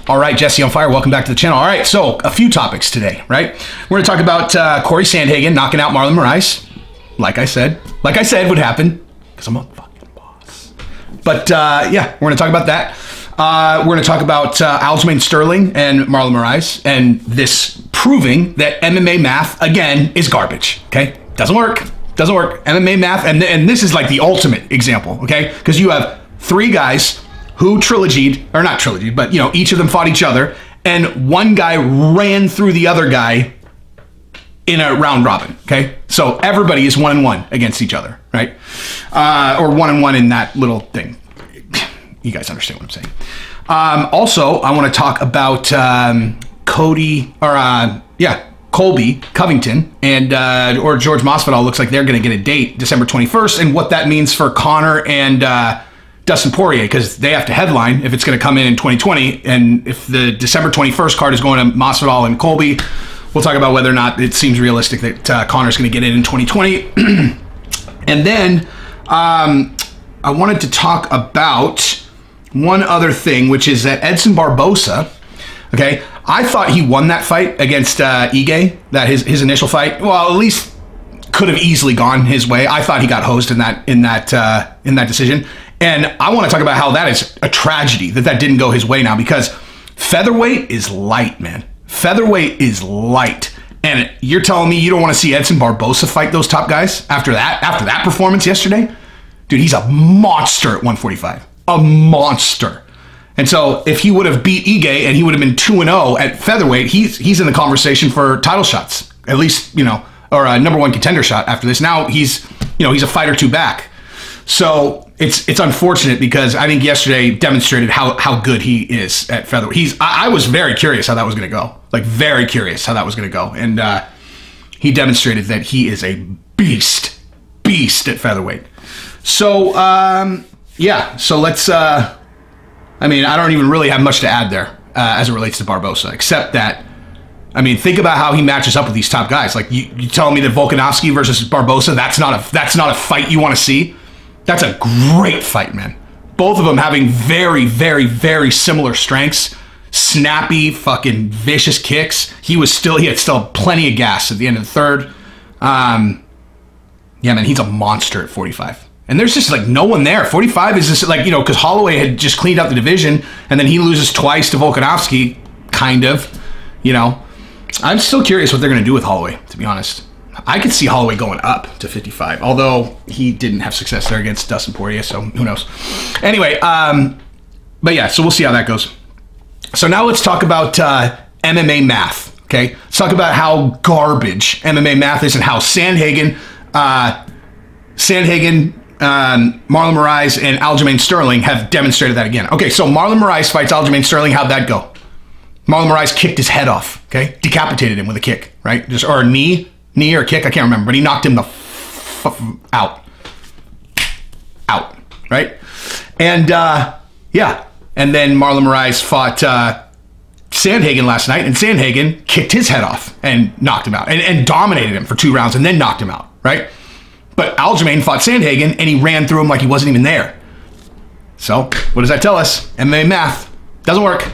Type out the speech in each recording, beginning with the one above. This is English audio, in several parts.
All right, Jesse on fire. Welcome back to the channel. All right, so a few topics today, right? We're going to talk about Corey Sandhagen knocking out Marlon Moraes. Like I said would happen because I'm a fucking boss. But yeah, we're going to talk about that. We're going to talk about Aljamain Sterling and Marlon Moraes and this proving that MMA math, again, is garbage, okay? Doesn't work. Doesn't work. MMA math, and this is like the ultimate example, okay? Because you have three guys who trilogied, or not trilogied, but, you know, each of them fought each other, and one guy ran through the other guy in a round robin, okay? So everybody is 1-1 against each other, right? Or 1-1 in that little thing. You guys understand what I'm saying. Also, I want to talk about Colby Covington and or George Masvidal. Looks like they're going to get a date December 21st, and what that means for Conor and Dustin Poirier, because they have to headline if it's going to come in 2020, and if the December 21st card is going to Masvidal and Colby, we'll talk about whether or not it seems realistic that Conor's going to get it in 2020. And then I wanted to talk about one other thing, which is that Edson Barbosa, okay, I thought he won that fight against Ige, that his initial fight. Well, at least could have easily gone his way. I thought he got hosed in that decision, and I want to talk about how that is a tragedy that didn't go his way now, because featherweight is light, man. Featherweight is light, and you're telling me you don't want to see Edson Barbosa fight those top guys after that performance yesterday, dude? He's a monster at 145, a monster. And so if he would have beat Ige and he would have been 2-0 at featherweight, he's in the conversation for title shots, at least, you know, or a #1 contender shot after this. Now he's a fight or two back. So it's unfortunate, because I think yesterday demonstrated how good he is at featherweight. I was very curious how that was going to go, like very curious how that was going to go, and he demonstrated that he is a beast at featherweight. So yeah, so let's. I mean, I don't even really have much to add there as it relates to Barbosa, except that, I mean, think about how he matches up with these top guys. Like you telling me that Volkanovski versus Barbosa, that's not a fight you want to see. That's a great fight, man. Both of them having very, very, very similar strengths, snappy, fucking vicious kicks. He had still plenty of gas at the end of the third. Yeah, man, he's a monster at 45. And there's just like no one there. 45 is just like, you know, because Holloway had just cleaned up the division, and then he loses twice to Volkanovski, kind of, you know. I'm still curious what they're going to do with Holloway, to be honest. I could see Holloway going up to 55, although he didn't have success there against Dustin Poirier, so who knows. Anyway, but yeah, so we'll see how that goes. So now let's talk about MMA math, okay? Let's talk about how garbage MMA math is and how Sandhagen, Marlon Moraes, and Aljamain Sterling have demonstrated that again. Okay, so Marlon Moraes fights Aljamain Sterling. How'd that go? Marlon Moraes kicked his head off, okay? Decapitated him with a kick, right? Or a knee or kick, I can't remember, but he knocked him the out, right? And yeah, and then Marlon Moraes fought Sandhagen last night, and Sandhagen kicked his head off and knocked him out, and dominated him for 2 rounds and then knocked him out, right? But Aljamain fought Sandhagen, and he ran through him like he wasn't even there. So what does that tell us? MMA math doesn't work.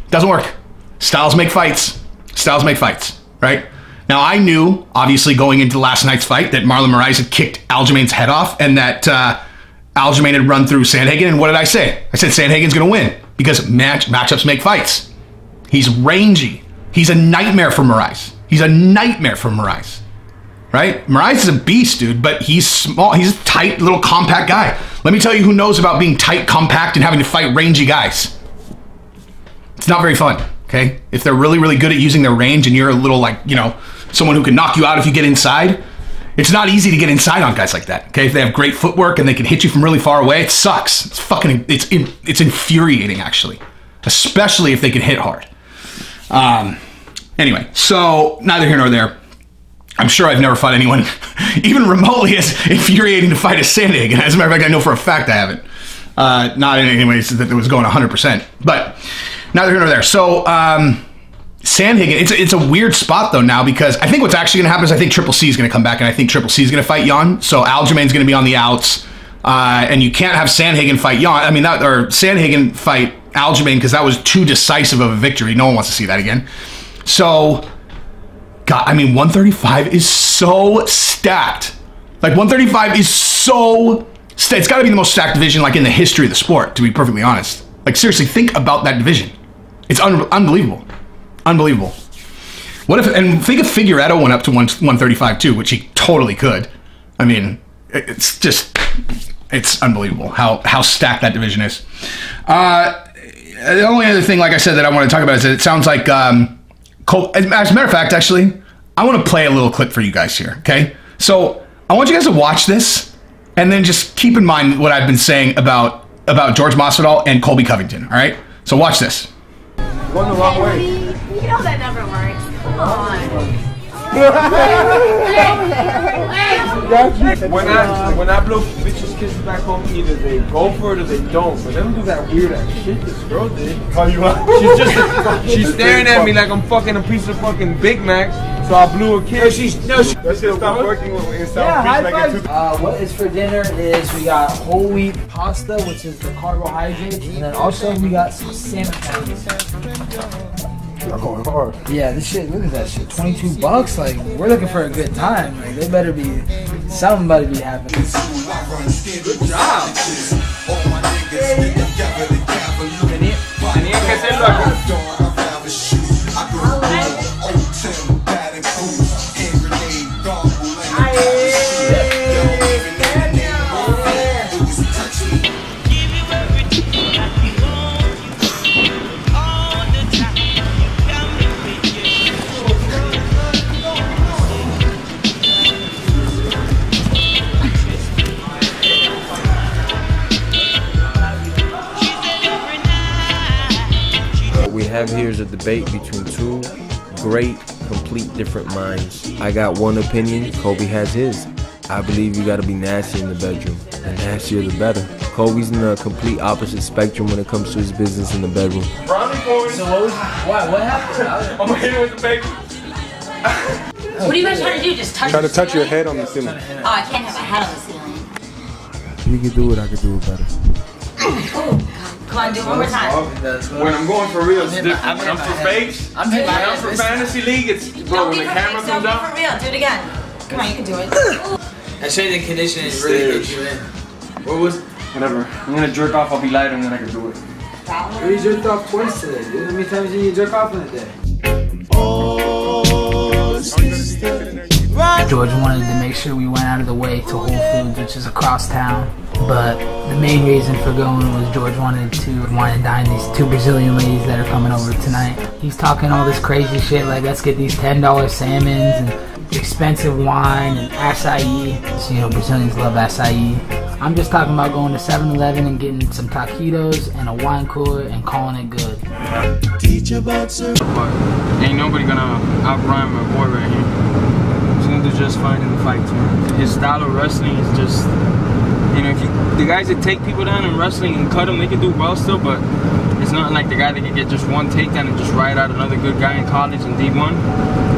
Doesn't work. Styles make fights. Styles make fights, right? Now, I knew, obviously, going into last night's fight that Marlon Moraes had kicked Aljamain's head off, and that Aljamain had run through Sandhagen. And what did I say? I said Sandhagen's going to win, because matchups make fights. He's rangy. He's a nightmare for Moraes. He's a nightmare for Moraes, right? Moraes is a beast, dude, but he's small. He's a tight, little, compact guy. Let me tell you who knows about being tight, compact, and having to fight rangy guys. It's not very fun, okay? If they're really, really good at using their range, and you're a little, like, you know, someone who can knock you out if you get inside, it's not easy to get inside on guys like that, okay? If they have great footwork and they can hit you from really far away, it sucks. It's fucking, it's infuriating, actually, especially if they can hit hard. Anyway, so neither here nor there. I'm sure I've never fought anyone even remotely as infuriating to fight as Sandhagen. As a matter of fact, I know for a fact I haven't. Not in any ways that it was going 100%, but neither here nor there. So, Sandhagen, it's a weird spot though now, because I think what's actually going to happen is I think Triple C is going to come back, and I think Triple C is going to fight Jan. So Aljamain's going to be on the outs, and you can't have Sandhagen fight Jan. I mean, or Sandhagen fight Aljamain because that was too decisive of a victory. No one wants to see that again. So, God, I mean, 135 is so stacked. Like, 135 is so stacked. It's got to be the most stacked division, like, in the history of the sport, to be perfectly honest. Like, seriously, think about that division. It's unbelievable. Unbelievable. What if, and think if Figueiredo went up to 135 too, which he totally could. I mean, it's just, it's unbelievable how stacked that division is. The only other thing, like I said, that I want to talk about is that it sounds like, as a matter of fact, actually, I want to play a little clip for you guys here, okay? So I want you guys to watch this and then just keep in mind what I've been saying about George Masvidal and Colby Covington, all right? So watch this. Going the wrong way. You know that never works. Come on. When I blow bitches kisses back home, either they go for it or they don't. But they don't do that weird ass shit this girl did. Call you out. She's staring at me like I'm fucking a piece of fucking Big Mac. So I blew a kiss. That shit stopped working in South Beach. What is for dinner is we got whole wheat pasta, which is the carbohydrates, and then also we got some salmon patties. I'm going hard. Yeah, this shit, look at that shit, 22 bucks. Like, we're looking for a good time. Like, they better be, somebody be happening. Good job. Tenía que hacerlo acá. Have here is a debate between two great, complete different minds. I got one opinion, Colby has his. I believe you gotta be nasty in the bedroom. The nastier the better. Colby's in a complete opposite spectrum when it comes to his business in the bedroom. Brownie points. So what happened? I'm hitting with the baby. What are you guys trying to do? Just touch Try to touch your head on the ceiling. Oh, I can't have my head on the ceiling. If you can do it, I can do it better. Come on, do it one more time. When I'm going for real, it's different. When I'm for fakes, I'm when I'm for fantasy league, it's bro. When the camera comes Don't up, be for real. Do it again. Come on, you can do it. That strength and conditioning really gets you in. What was? whatever. I'm gonna jerk off. I'll be lighter and then I can do it. You jerked off twice today, dude. How many times did you jerk off in a day? George wanted to make sure we went out of the way to Whole Foods, which is across town. But the main reason for going was George wanted to wine and dine these two Brazilian ladies that are coming over tonight. He's talking all this crazy shit like let's get these $10 salmons and expensive wine and acai. So, you know, Brazilians love acai. I'm just talking about going to 7-Eleven and getting some taquitos and a wine cooler and calling it good. But ain't nobody gonna outrhyme my boy right here. He's gonna do just fine in the fights, man. His style of wrestling is just, you know, if you, the guys that take people down in wrestling and cut them, they can do well still, but it's not like the guy that can get just one takedown and just ride out another good guy in college in D1.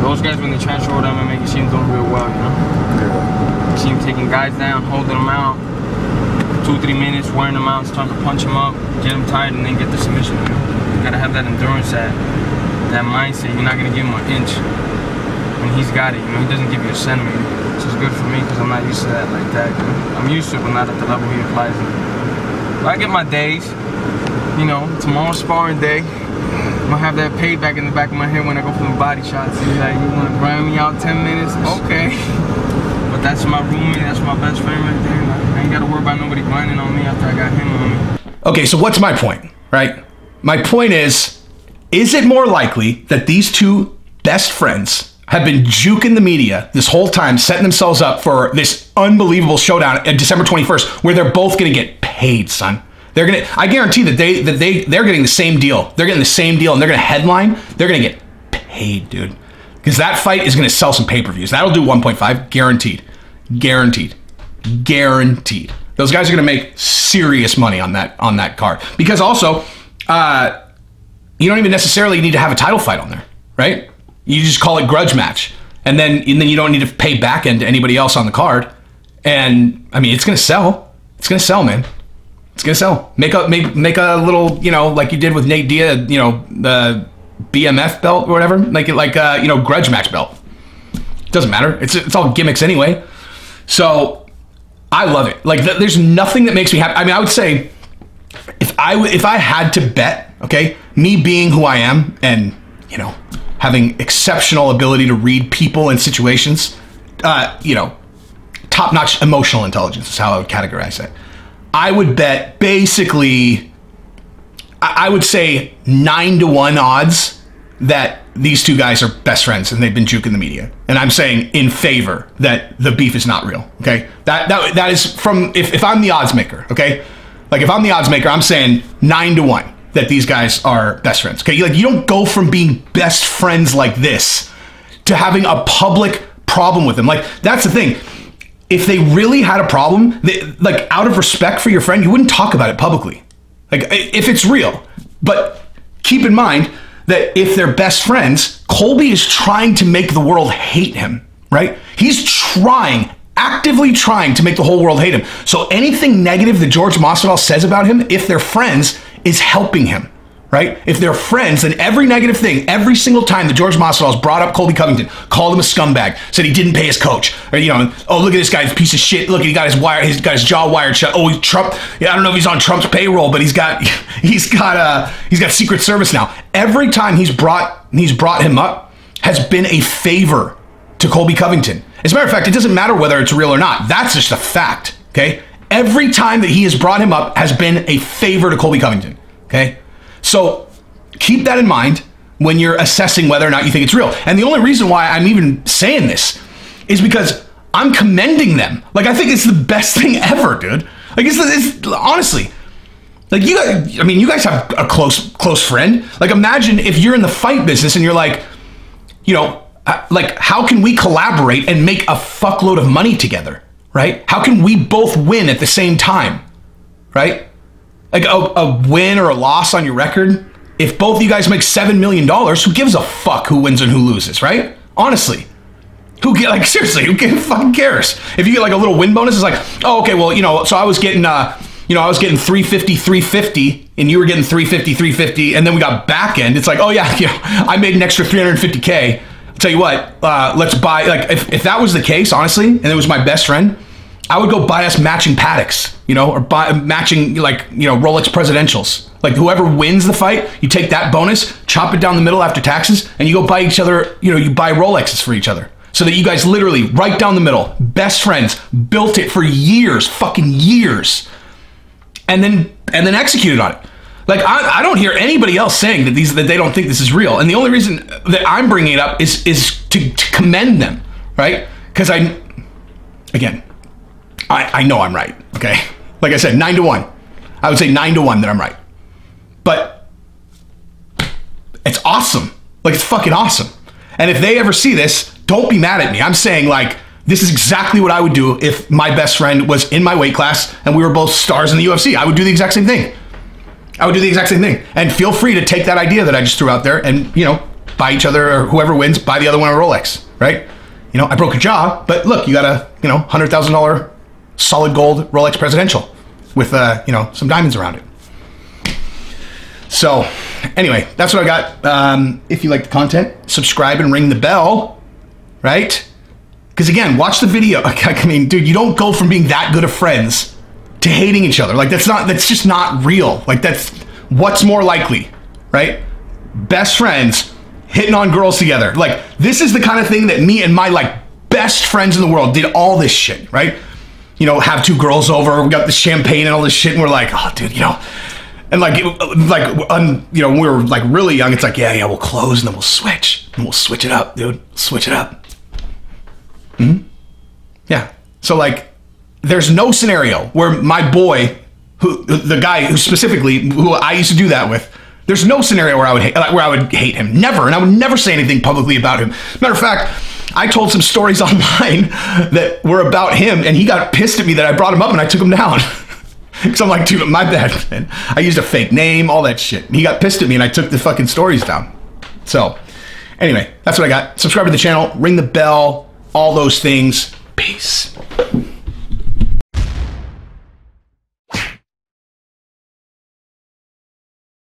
Those guys, when they transfer over to MMA, you see them doing real well, you know? You see them taking guys down, holding them out, 2-3 minutes, wearing them out, starting to punch them up, get them tired, and then get the submission, you know? You gotta have that endurance, that mindset. You're not gonna give him an inch when he's got it, you know? He doesn't give you a centimeter. Which is good for me because I'm not used to that like that. You know? I'm used to it, but not at the level he applies it. But I get my days. You know, tomorrow's sparring day. I'm gonna have that payback in the back of my head when I go for the body shots. He's like, you wanna grind me out 10 minutes? Okay. But that's my roommate, that's my best friend right there. I ain't gotta worry about nobody grinding on me after I got him on me. Okay, so what's my point, right? My point is it more likely that these two best friends have been juking the media this whole time, setting themselves up for this unbelievable showdown on December 21st, where they're both gonna get paid, son? They're gonna, I guarantee that they're getting the same deal. They're getting the same deal and they're gonna headline, they're gonna get paid, dude. Because that fight is gonna sell some pay-per-views. That'll do 1.5, guaranteed. Guaranteed. Guaranteed. Those guys are gonna make serious money on that card. Because also, you don't even necessarily need to have a title fight on there, right? You just call it grudge match. And then you don't need to pay back end to anybody else on the card. And I mean, it's gonna sell. It's gonna sell, man. It's gonna sell. Make a little, you know, like you did with Nate Diaz, you know, the BMF belt or whatever. Make it like you know, grudge match belt. Doesn't matter. It's all gimmicks anyway. So I love it. Like there's nothing that makes me happy. I mean, I would say if I had to bet, okay, me being who I am and, you know, having exceptional ability to read people and situations, you know, top-notch emotional intelligence is how I would categorize it. I would bet basically, I would say 9-to-1 odds that these two guys are best friends and they've been juking the media. And I'm saying in favor that the beef is not real, okay? That is from, if I'm the odds maker, okay? Like if I'm the odds maker, I'm saying 9-to-1 that these guys are best friends, okay? Like you don't go from being best friends like this to having a public problem with them. Like that's the thing. If they really had a problem, like out of respect for your friend, you wouldn't talk about it publicly. Like if it's real. But keep in mind that if they're best friends, Colby is trying to make the world hate him, right? He's trying, actively trying to make the whole world hate him. So anything negative that George Masvidal says about him, if they're friends, is helping him, right? If they're friends, then every negative thing, every single time that George Masvidal has brought up Colby Covington, called him a scumbag, said he didn't pay his coach, or, you know, oh, look at this guy's piece of shit. Look, he got his jaw wired shut. Oh, he's Trump. Yeah, I don't know if he's on Trump's payroll, but he's got Secret Service now. Every time he's brought him up has been a favor to Colby Covington. As a matter of fact, it doesn't matter whether it's real or not. That's just a fact, okay? Every time that he has brought him up has been a favor to Colby Covington, okay? So keep that in mind when you're assessing whether or not you think it's real. And the only reason why I'm even saying this is because I'm commending them. Like, I think it's the best thing ever, dude. Like, it's honestly, like you guys have a close friend. Like, imagine if you're in the fight business and you're like, you know, like, how can we collaborate and make a fuckload of money together, right? How can we both win at the same time, right? Like a win or a loss on your record. If both of you guys make $7 million, who gives a fuck who wins and who loses, right? Honestly, seriously, who fucking cares? If you get like a little win bonus, it's like, oh, okay, well, you know, so I was getting 350, and you were getting 350, and then we got back end. It's like, oh yeah, you know, I made an extra 350K. I'll tell you what, let's buy, like, if that was the case, honestly, and it was my best friend, I would go buy us matching Paddocks, you know, or buy matching, like, you know, Rolex Presidentials. Like, whoever wins the fight, you take that bonus, chop it down the middle after taxes, and you go buy each other, you know, you buy Rolexes for each other. So that you guys literally, right down the middle, best friends, built it for years, fucking years, and then executed on it. Like, I don't hear anybody else saying that they don't think this is real. And the only reason that I'm bringing it up is to commend them, right? Because I know I'm right, okay? Like I said, 9-to-1. I would say 9-to-1 that I'm right. But it's awesome. Like, it's fucking awesome. And if they ever see this, don't be mad at me. I'm saying, like, this is exactly what I would do if my best friend was in my weight class and we were both stars in the UFC. I would do the exact same thing. And feel free to take that idea that I just threw out there and, you know, buy each other, or whoever wins, buy the other one a Rolex, right? You know, I broke a jaw, but look, you got a, you know, $100,000 solid gold Rolex Presidential with, you know, some diamonds around it. So anyway, that's what I got. If you like the content, subscribe and ring the bell, right? Because again, watch the video. I mean, dude, you don't go from being that good of friends to hating each other. Like, that's just not real. Like, that's what's more likely, right? Best friends hitting on girls together. Like, this is the kind of thing that me and my, like, best friends in the world did all this shit, right? You know, have two girls over, we got the champagne and all this shit, and we're like, oh, dude, you know, and like, you know, when we were like really young, it's like, yeah, we'll close and then we'll switch, and we'll switch it up, dude, switch it up. Yeah. So like, there's no scenario where my boy, the guy who I used to do that with, there's no scenario where I would hate him. Never. And I would never say anything publicly about him. Matter of fact, I told some stories online that were about him, and he got pissed at me that I brought him up and I took him down. Because I'm like, dude, my bad, man. I used a fake name, all that shit. And he got pissed at me and I took the fucking stories down. So anyway, that's what I got. Subscribe to the channel, ring the bell, all those things. Peace.